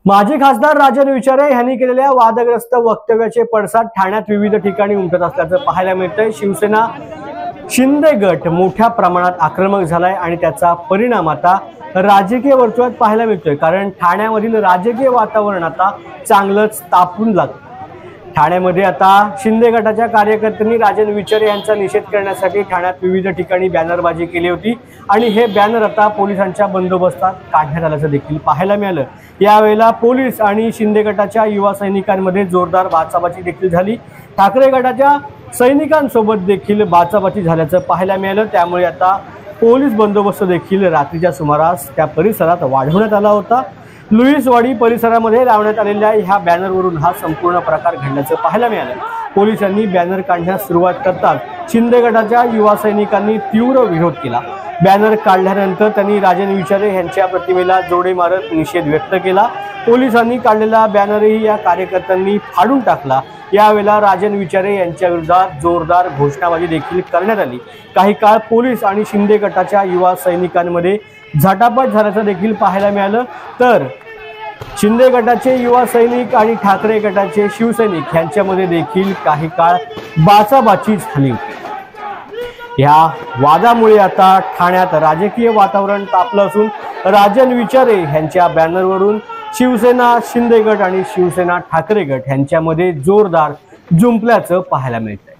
माजी खासदार राजन विचारे यांनी केलेल्या वादग्रस्त वक्तव्याचे पडसाद ठाण्यात विविध ठिकाणी उमटत असल्याचं पाहायला मिळतंय। शिवसेना शिंदे गट मोठ्या प्रमाणात आक्रमक झालाय आणि त्याचा परिणाम आता राजकीय वर्तुळात पाहायला मिळतोय। कारण ठाण्यामधील राजकीय वातावरण आता चांगलंच तापून लागलं। ठाण्यामध्ये आता शिंदे गटाच्या कार्यकर्त्यांनी राजन विचारे यांचा निषेध करण्यासाठी ठाण्यात विविध ठिकाणी बॅनरबाजी केली होती आणि हे बॅनर आता पोलिसांच्या बंदोबस्तात काढण्यात आल्याचं देखील पाहायला मिळालं। यावेळेला पोलीस आणि शिंदे गटाच्या युवा सैनिकांमध्ये जोरदार बाचाबाची देखील झाली। ठाकरे गटाच्या सैनिकांसोबत देखील बाचाबाची झाल्याचं पाहायला मिळालं। त्यामुळे आता पोलीस बंदोबस्त देखील रात्रीच्या सुमारास त्या परिसरात वाढवण्यात आला होता। लुईसवाडी परिसरामध्ये लावण्यात आलेल्या ह्या बॅनरवरून हा संपूर्ण प्रकार घडल्याचं पाहायला मिळालं। पोलिसांनी बॅनर काढण्यास सुरुवात करताच शिंदे गटाच्या युवा सैनिकांनी तीव्र विरोध केला। बॅनर काढल्यानंतर त्यांनी राजन विचारे यांच्या प्रतिमेला जोडे मारत निषेध व्यक्त केला। पोलिसांनी काढलेला बॅनरही या कार्यकर्त्यांनी फाडून टाकला। यावेळेला राजन विचारे यांच्या विरोधात जोरदार घोषणाबाजी देखील करण्यात आली। काही काळ पोलीस आणि शिंदे गटाच्या युवा सैनिकांमध्ये झटापट झाल्याचं देखील पाहायला मिळालं। तर शिंदे गटाचे युवा सैनिक आणि ठाकरे गटाचे शिवसैनिक यांच्यामध्ये देखील काही काळ बाचाबाची झाली होती। या वादामुळे आता ठाण्यात राजकीय वातावरण तापलं असून राजन विचारे यांच्या बॅनरवरून शिवसेना शिंदे गट आणि शिवसेना ठाकरे गट यांच्यामध्ये जोरदार जुंपल्याचं पाहायला मिळतं।